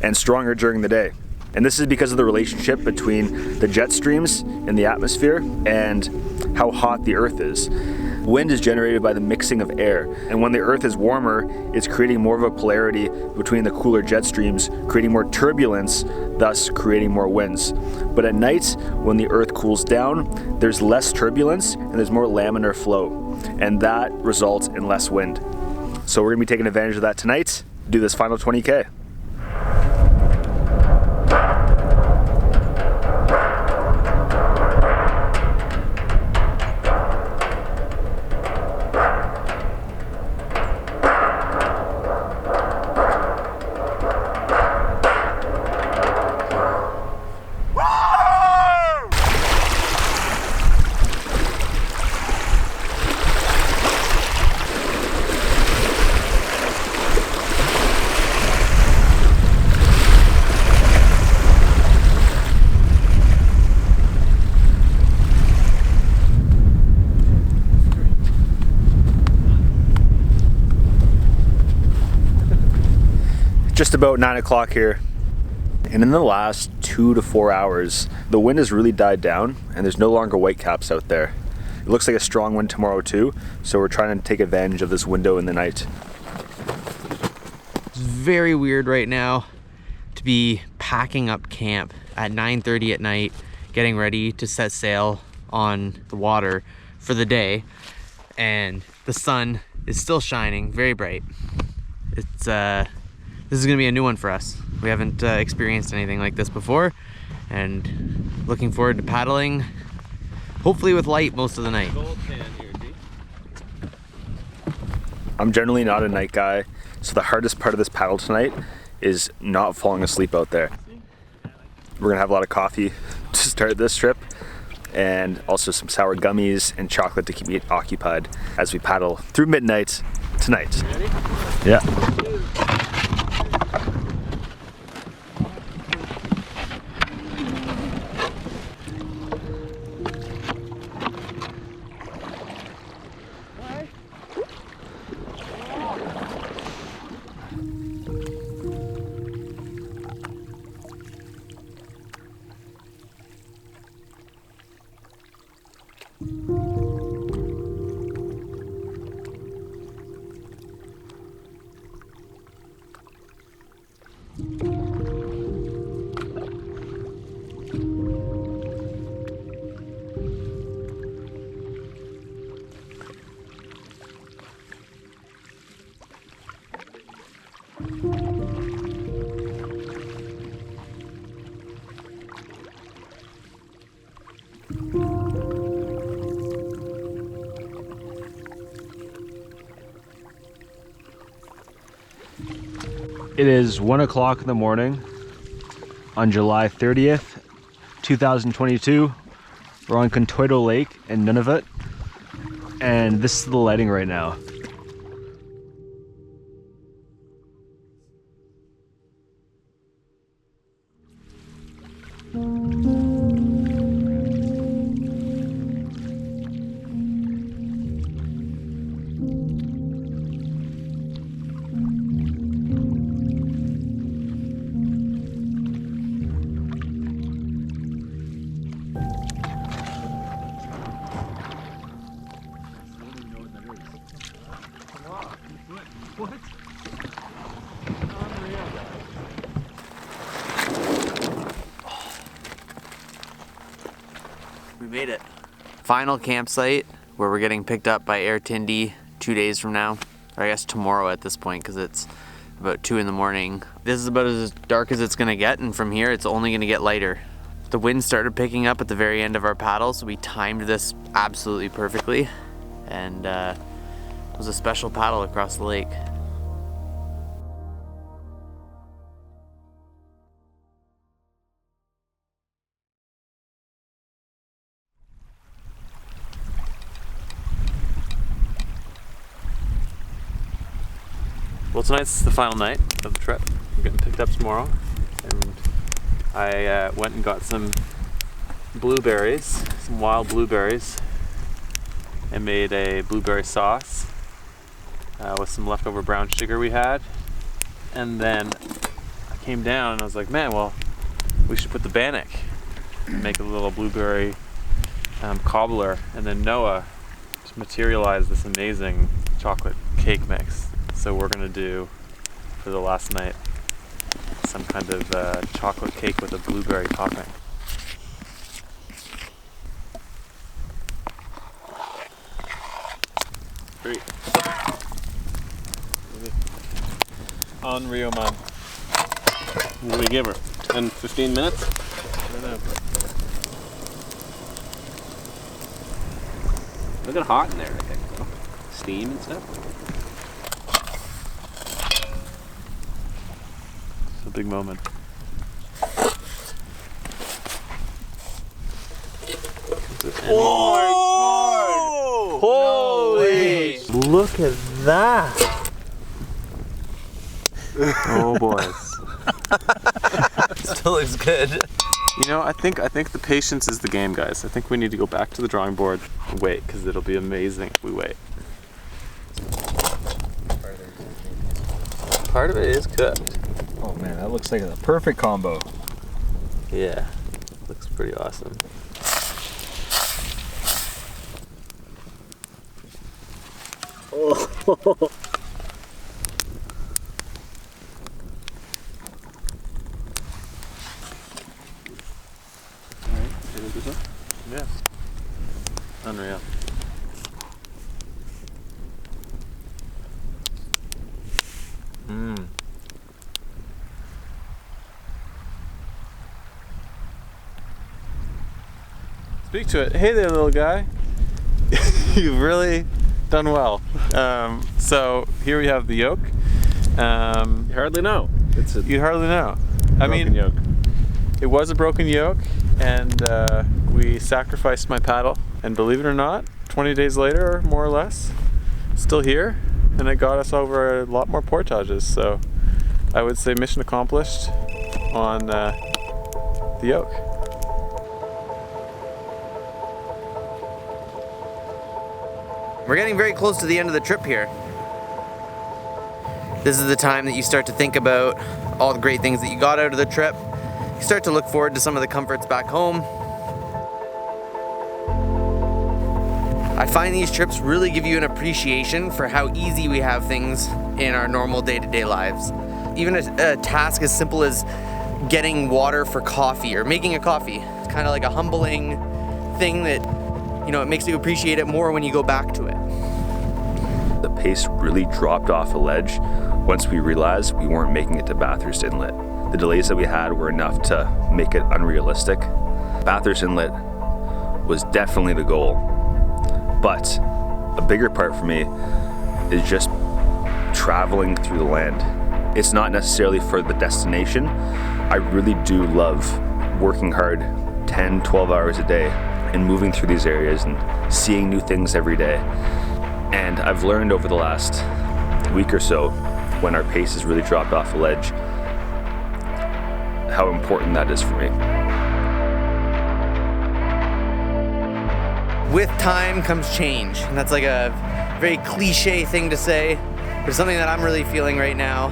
and stronger during the day. And this is because of the relationship between the jet streams in the atmosphere and how hot the earth is. Wind is generated by the mixing of air, and when the earth is warmer, it's creating more of a polarity between the cooler jet streams, creating more turbulence, thus creating more winds. But at night, when the earth cools down, there's less turbulence and there's more laminar flow, and that results in less wind. So we're gonna be taking advantage of that tonight, do this final 20K. Just about 9 o'clock here, and in the last 2 to 4 hours the wind has really died down and there's no longer whitecaps out there. It looks like a strong wind tomorrow too, so we're trying to take advantage of this window in the night. It's very weird right now to be packing up camp at 9:30 at night, getting ready to set sail on the water for the day, and the sun is still shining very bright. This is gonna be a new one for us. We haven't experienced anything like this before, and looking forward to paddling, hopefully with light most of the night. I'm generally not a night guy, so the hardest part of this paddle tonight is not falling asleep out there. We're gonna have a lot of coffee to start this trip, and also some sour gummies and chocolate to keep me occupied as we paddle through midnight tonight. Ready? Yeah. It is 1 o'clock in the morning on July 30th, 2022. We're on Akaitcho Lake in Nunavut, and this is the lighting right now. We made it. Final campsite where we're getting picked up by Air Tindy 2 days from now. Or I guess tomorrow at this point, because it's about 2 in the morning. This is about as dark as it's gonna get, and from here it's only gonna get lighter. The wind started picking up at the very end of our paddle, so we timed this absolutely perfectly. And it was a special paddle across the lake. Well, tonight's the final night of the trip. I'm getting picked up tomorrow, and I went and got some blueberries, some wild blueberries, and made a blueberry sauce with some leftover brown sugar we had. And then I came down and I was like, man, well, we should put the bannock and make a little blueberry cobbler. And then Noah just materialized this amazing chocolate cake mix. So we're gonna do, for the last night, some kind of chocolate cake with a blueberry topping. Great. Unreal, man. What do we give her? 10, 15 minutes? I don't know. Look at hot in there, I think, though. Steam and stuff. It's a big moment. Oh my god! Holy! Look at that! Oh boys. Still looks good. You know, I think the patience is the game, guys. I think we need to go back to the drawing board and wait, because it'll be amazing if we wait. Part of it is cooked. Oh man, that looks like a perfect combo. Yeah, looks pretty awesome. Oh. Yeah. Unreal. Speak to it. Hey there, little guy. You've really done well. So here we have the yolk. You hardly know. You hardly know. I mean, yolk. it was a broken yoke, and we sacrificed my paddle. And believe it or not, 20 days later, more or less, still here, and it got us over a lot more portages. So I would say mission accomplished on the yoke. We're getting very close to the end of the trip here. This is the time that you start to think about all the great things that you got out of the trip. You start to look forward to some of the comforts back home. I find these trips really give you an appreciation for how easy we have things in our normal day-to-day lives. Even a task as simple as getting water for coffee or making a coffee. It's kind of like a humbling thing that, you know, it makes you appreciate it more when you go back to it. The pace really dropped off a ledge once we realized we weren't making it to Bathurst Inlet. The delays that we had were enough to make it unrealistic. Bathurst Inlet was definitely the goal. But a bigger part for me is just traveling through the land. It's not necessarily for the destination. I really do love working hard 10, 12 hours a day and moving through these areas and seeing new things every day. And I've learned over the last week or so, when our pace has really dropped off a ledge, how important that is for me. With time comes change, and that's like a very cliche thing to say, but it's something that I'm really feeling right now.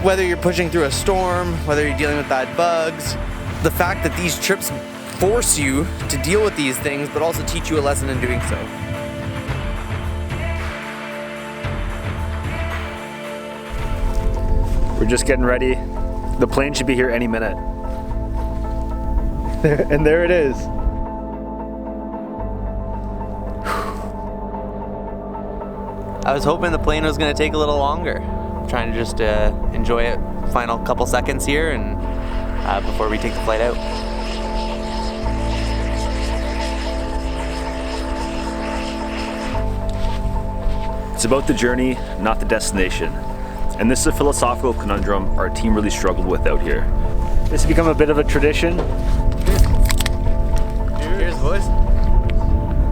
Whether you're pushing through a storm, whether you're dealing with bad bugs, the fact that these trips force you to deal with these things, but also teach you a lesson in doing so. We're just getting ready. The plane should be here any minute. And there it is. I was hoping the plane was going to take a little longer. I'm trying to just enjoy it final couple seconds here and before we take the flight out. It's about the journey, not the destination. And this is a philosophical conundrum our team really struggled with out here. This has become a bit of a tradition. Cheers, boys.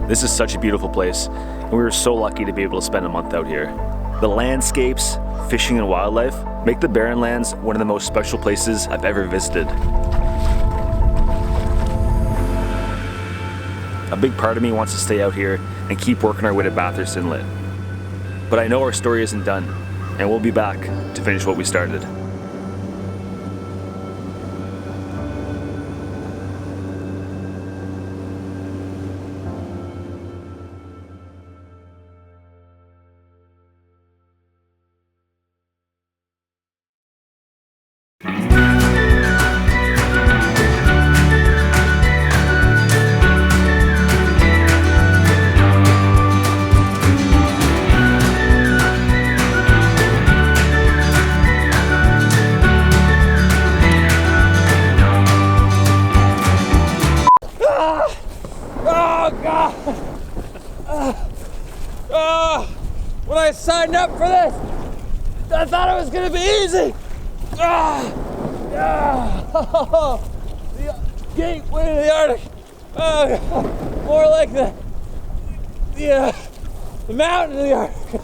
This is such a beautiful place, and we were so lucky to be able to spend a month out here. The landscapes, fishing, and wildlife make the Barren Lands one of the most special places I've ever visited. A big part of me wants to stay out here and keep working our way to Bathurst Inlet. But I know our story isn't done, and we'll be back to finish what we started. When I signed up for this, I thought it was gonna be easy. The gateway to the Arctic. More like the mountain of the Arctic.